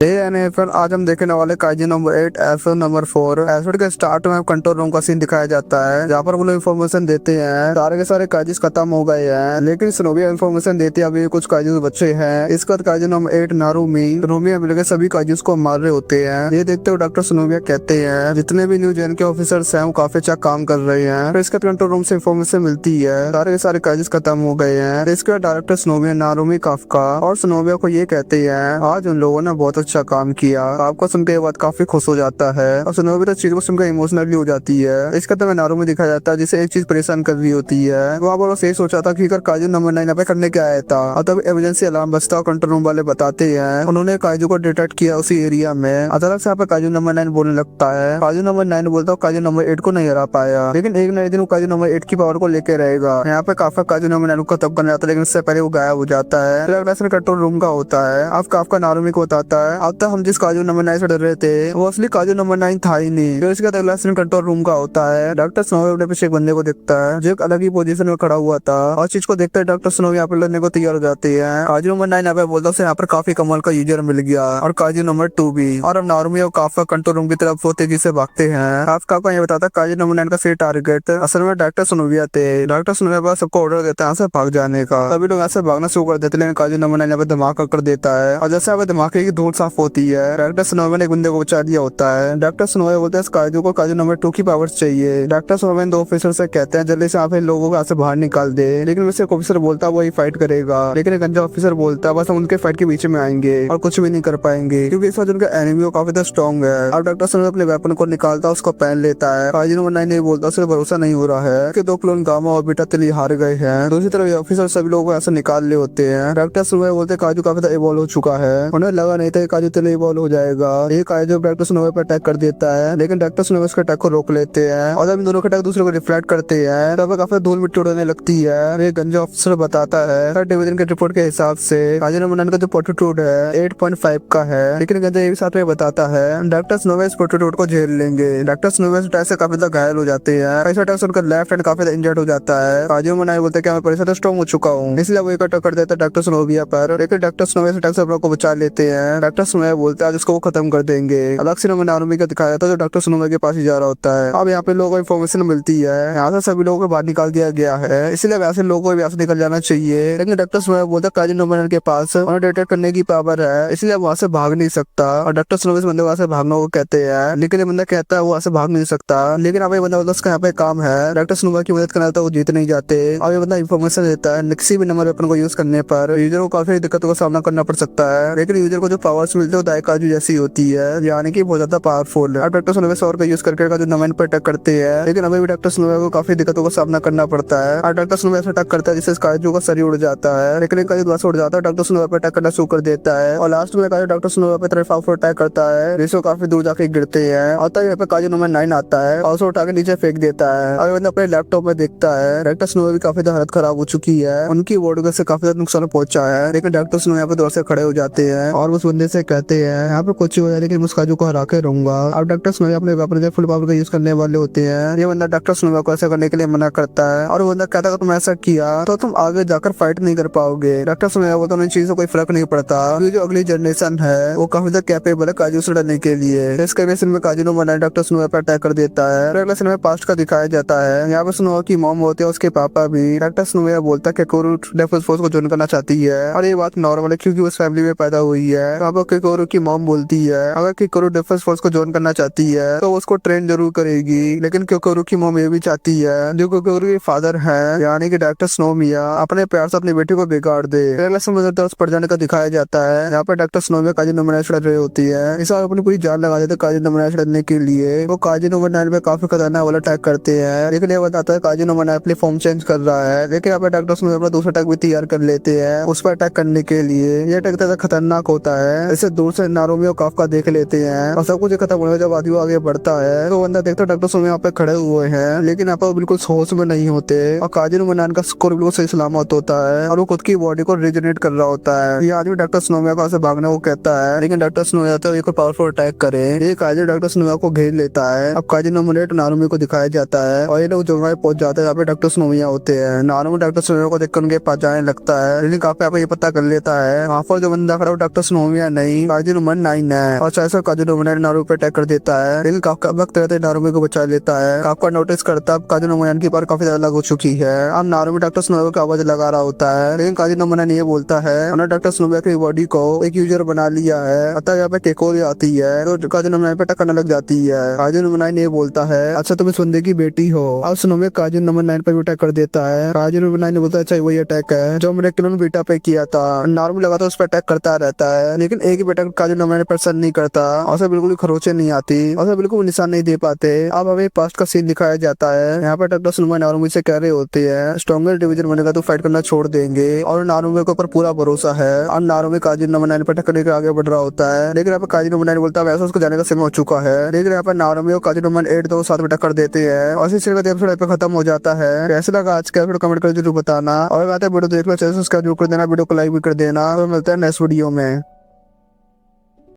आज हम देखने वाले काजी नंबर 8 एपिसोड नंबर 4। एपिसोड के स्टार्ट में कंट्रोल रूम का सीन दिखाया जाता है जहाँ पर वो लोग इन्फॉर्मेशन देते हैं सारे के सारे काजिस खत्म हो गए हैं, लेकिन स्नोबिया इन्फॉर्मेशन देती है अभी कुछ काजिस बच्चे हैं। इसके बाद काजी नंबर 8 नारुमी स्नोबिया मिलकर सभी काजिस को मार रहे होते हैं। ये देखते हुए डॉक्टर स्नोबिया कहते हैं जितने भी न्यू जेन के ऑफिसर्स हैं वो काफी अच्छा काम कर रहे हैं। फिर इसके कंट्रोल रूम से इन्फॉर्मेशन मिलती है सारे के सारे काजिस खत्म हो गए हैं। इसके बाद डायरेक्टर स्नोबिया नारुमी काफका और स्नोबिया को ये कहते हैं आज उन लोगों ने बहुत अच्छा काम किया। आपको सुनकर ये बात काफी खुश हो जाता है और स्नोबिया तो चीज को सुनकर इमोशनल भी हो जाती है। इसका तो नारुमी दिखाया जाता है जिसे एक चीज परेशान कर रही होती है। वहाँ पर सही सोचा था कि काजू नंबर 9 पे करने क्या आया था और तब इमरजेंसी अलार्म बजता और कंट्रोल रूम वाले बताते हैं उन्होंने काजू को डिटेक्ट किया उसी एरिया में। अचानक से यहाँ पे काजू नंबर 9 बोलने लगता है। काजू नंबर 9 बोलता है काजू नंबर 8 को नहीं हरा पाया, लेकिन एक नए दिन वो काजू नंबर 8 की पावर को लेके रहेगा। यहाँ पे काफका काजू नंबर 9 को खत्म करने जाता है, लेकिन उससे पहले वो गायब हो जाता है। कंट्रोल रूम का होता है। अब काफका नारुमी को बताता है अब तक हम जिस काजू नंबर 9 से डर रहे थे वो असली काजू नंबर 9 था ही नहीं। फिर इसके बाद अगला सीन कंट्रोल रूम का होता है। डॉक्टर स्नो अपने पीछे एक बंदे को देखता है जो एक अलग ही पोजीशन में खड़ा हुआ था और चीज को देखते डॉक्टर स्नो यहाँ पे लड़ने को तैयार हो जाती है। काजू नंबर 9 यहाँ पे बोलता है यहाँ पर काफी कमाल का यूजर मिल गया और काजू नंबर 2 भी। और अब नारुमी और काफा कंट्रोल रूम की तरफ वो तेजी से भागते हैं। काफा ये बताता है काजू नंबर 9 का सही टारगेट असल में डॉक्टर स्नोविया थे। डॉक्टर स्नोविया पास सबको ऑर्डर देता है यहाँ से भाग जाने का। सभी लोग यहाँ से भागना शुरू कर देते हैं लेकिन काजू नंबर 9 यहाँ पे धमाका कर देता है और जैसे यहाँ पे धमाके की धूल साफ होती है डॉक्टर स्नोविया ने एक बंदे को बचा दिया होता है। डॉक्टर स्नोविया बोलते हैं काजू को काजू नंबर 2 की पावर्स चाहिए। डॉक्टर स्नोविया दो ऑफिसर से कहते हैं जल्दी से यहाँ पे लोगों को यहाँ से बाहर निकाल दे लेकिन वैसे एक ऑफिसर बोलता है वही फाइट करेगा लेकिन एक गंजा ऑफिसर बोलता है बस हम उनके फाइट के बीच में आएंगे और कुछ भी नहीं कर पाएंगे क्योंकि इस वजह उनका एनिमी काफी ज्यादा स्ट्रॉन्ग है। और डॉक्टर स्नोविया अपने वेपन को निकालता है उसको पहन लेता है। काजू नंबर 9 ने बोलता उसे भरोसा नहीं हो रहा है कि दो क्लोन गामा और बीटा तिली हार गए हैं। दूसरी तरफ ऑफिसर सभी लोगों को ऐसे निकाल ले होते हैं। डॉक्टर स्नोविया बोलते काजू काफी ज्यादा इवॉल्व हो चुका है उन्हें लगा नहीं था काजू तिली इवॉल्व हो जाएगा। एक काजू डॉक्टर स्नोविया पर अटैक कर देता है लेकिन डॉक्टर स्नोविया उसके अटैक को रोक लेते हैं और जब दोनों के अटैक दूसरे को रिफ्लेक्ट करते हैं तब काफी धूल मिट्टी उड़ने लगती है। एक गंजा ऑफिसर बताता है डिवीजन के रिपोर्ट के हिसाब से काजू नंबर 9 का जो पोर्ट्रेट है 8.5 का है लेकिन गंजा ये भी साथ में बताता है डॉक्टर स्नोविया इस पोर्ट्रेट को झेल लेंगे। डॉक्टर स्नोविया अटैक से काफी ज्यादा घायल हो जाते हैं। कई अटैक से उनका लेफ्ट हैंड काफी इंजर्ड हो जाता है। काजू नंबर 9 बोलते हैं कि मैं परिसर स्ट्रॉन्ग हो चुका हूँ इसलिए वो एक अटैक कर देता है डॉक्टर स्नोविया पर लेकिन डॉक्टर स्नोविया अटैक से अपने को बचा लेते हैं। डॉक्टर स्नोविया बोलते हैं आज उसको वो खत्म कर देंगे। अलग से नंबर नारुमी का दिखाया था जो डॉक्टर स्नोविया के पास ही जा रहा होता है। अब यहाँ पे लोगों को इन्फॉर्मेशन मिलती है यहाँ से सभी लोगों को बाहर निकाल दिया गया है इसलिए वैसे लोगों को यहाँ से निकल जाना चाहिए लेकिन डॉक्टर स्नोविया बोलता है काजू नंबर 9 के पास उन्हें डिटेक्ट करने की पावर है इसलिए वहाँ से भाग नहीं सकता और डॉक्टर स्नोविया बंदे वहाँ से भागना को कहते हैं लेकिन ये बंदा कहता है वो वहाँ से भाग नहीं सकता लेकिन अब ये बंदा बोलता उसका यहाँ पे काम है डॉक्टर स्नोविया की मदद करना था वो जीत नहीं जाते। अब ये बंदा इन्फॉर्मेशन देता है किसी भी नंबर वेपन को यूज करने पर यूजर को काफी दिक्कतों का सामना करना पड़ सकता है लेकिन यूजर को जो पावर्स मिलते हैं दाई काजू जैसी होती है यानी कि बहुत ज्यादा पावरफुल है। डॉक्टर स्नोविया सौर का यूज करके काजू नंबर पर अटैक करते हैं लेकिन अभी भी डॉक्टर स्नोविया को काफी दिक्कतों का सामना करना पड़ता है और डॉक्टर स्नोविया से अटैक करता है जिससे काजू का शरीर उड़ जाता है लेकिन काजू द्वारा उड़ जाता है डॉक्टर स्नोविया पर अटैक करना शुरू कर देता है और लास्ट में काजू डॉक्टर स्नोविया पे तरफ अटैक करता है जिससे काफी दूर जाके गिरते हैं और तब यहाँ पे काजू नंबर 9 आता है और उसे उठा के नीचे फेंक देता है। और बंदा अपने लैपटॉप में देखता है डॉक्टर स्नोविया की काफी ज्यादा हालत खराब हो चुकी है उनकी बॉडी से काफी ज्यादा नुकसान पहुंचा है लेकिन डॉक्टर स्नोविया पे दौड़ से खड़े हो जाते हैं और उस बंदे से कहते हैं यहाँ पे कुछ हो जाए लेकिन उस काजू को हरा के रहूंगा। अब डॉक्टर स्नोविया अपने वेपन फुल पावर का यूज करने वाले होते हैं। ये बंदा डॉक्टर स्नोविया को ऐसा करने के लिए मना करता है और वो बंदा कहता है तुम ऐसा किया तो तुम आगे जाकर फाइट नहीं कर पाओगे। डॉक्टर स्नोविया बोलता है इन चीजों कोई फर्क नहीं पड़ता जो अगली जनरेशन है वो काफी ज्यादा कैपेबल है काजू से लड़ने के लिए। इसके वजह में काजू नंबर 9 डॉक्टर स्नोविया पर अटैक कर देता है। अगले सीन में पास्ट का दिखाया जाता है यहाँ पर स्नोविया की मॉम होती है उसके पापा भी। डॉक्टर स्नोविया बोलता है कि कोरू डेफिस फोर्स को ज्वाइन करना चाहती है और ये बात नॉर्मल है क्योंकि उस फैमिली में पैदा हुई है। वहाँ पर किकोरू की मॉम बोलती है अगर किकोरू डेफिस फोर्स को ज्वाइन करना चाहती है तो उसको ट्रेन जरूर करेगी लेकिन किकोरू की मॉम ये भी चाहती है जो किकोरू के फादर है यानी कि डॉक्टर स्नोविया अपने प्यार से अपनी बेटी को बिगाड़ दे। अगला समुद्र पड़ जाने का दिखाया जाता है। यहाँ पर डॉक्टर स्नोविया काजू नंबर 9 लड़ रही होती है। इस बार अपनी पूरी जान लगा देते काजू नंबर 9 लड़ने के लिए। वो काजू नंबर 9 पे काफी खतरनाक वाला अटैक करते हैं लेकिन ये बताता है काजू नंबर 9 अपनी फॉर्म चेंज कर रहा है लेकिन यहाँ पे डॉक्टर स्नोविया अपना दूसरा अटैक भी तैयार कर लेते हैं उस पर अटैक करने के लिए। ये अटैक ज्यादा खतरनाक होता है इसे दूर से नारुमी और काफका देख लेते हैं और सब कुछ खत्म होने जब आदमी आगे बढ़ता है तो बंदा देखता है डॉक्टर स्नोविया यहाँ पे खड़े हुए हैं लेकिन यहाँ पे बिल्कुल होश में नहीं होते और काजू नंबर 9 का स्कोर बिल्कुल सही सलामत होता है और वो खुद की बॉडी को रिजनरेट कर रहा होता है। ये आदमी डॉक्टर स्नोविया को भागने को कहता है लेकिन डॉक्टर स्नोविया तो एक पावरफुल अटैक करे। ये काजू डॉक्टर स्नोविया को घेर लेता है। अब काजू नंबर 8 नारुमी को दिखाया जाता है और ये लोग जगह पहुंच जाते हैं जहाँ पे डॉक्टर स्नोविया होते हैं। नारुमी डॉक्टर स्नोविया को देखकर उनके पास जाने लगता है लेकिन काफी आप ये पता कर लेता है वहाँ पर जो बंदा खड़ा डॉक्टर स्नोविया नहीं काजू नंबर 9 है और चाहे काजू नंबर 9 नारुमी पे अटैक कर देता है लेकिन काफका वक्त रहते नारुमी को बचा लेता है। काफका नोटिस करता है काजू नंबर 9 की पावर काफी ज्यादा अलग हो चुकी है। अब नारुमी डॉक्टर स्नोविया की आवाज लगा रहा होता है लेकिन काजू नंबर 9 ये बोलता है उन्होंने डॉक्टर स्नोविया की बॉडी को एक यूजर बना लिया है। अतः यहाँ पे केकोरी आती है तो काजू नंबर 9 पे अटैक करने लग जाती है। काजू नंबर 9 ये बोलता है अच्छा तुम इस बंदे की बेटी हो। अब स्नोविया काजू नंबर 9 पे भी अटैक कर देता है। काजू नंबर 9 ने बोलता है अच्छा वही अटैक है जो मैंने क्लोन बीटा पे किया था। नार्मल लगा उस पर अटैक करता रहता है लेकिन एक ही बेटा काजू नंबर 9 पसंद नहीं करता और बिल्कुल खरोचे नहीं आती और बिल्कुल निशान नहीं दे पाते। अब हमें पास्ट का सीन दिखाया जाता है। यहाँ पर डॉक्टर स्नोविया नारुमी से कह रहे होते हैं स्ट्रॉन्गर डिवीजन बनेगा तो फाइट करना छोड़ देंगे और नारुमी के ऊपर पूरा भरोसा है और नारुमी काजू नंबर 9 पर टक्कर लेकर आगे बढ़ रहा होता है लेकिन यहाँ पर काजू नंबर 9 बोलता है वैसे उसको जाने का समय हो चुका है लेकिन यहाँ पर नारुमी और काजू नंबर 8 दो साथ में टक्कर देते हैं और इसी का एपिसोड पे खत्म हो जाता है। कैसे लगा आज का एपिसोड कमेंट कर जरूर बताना और वीडियो देख लो चैनल सब्सक्राइब कर देना वीडियो को लाइक भी कर देना और मिलता है नेक्स्ट वीडियो में।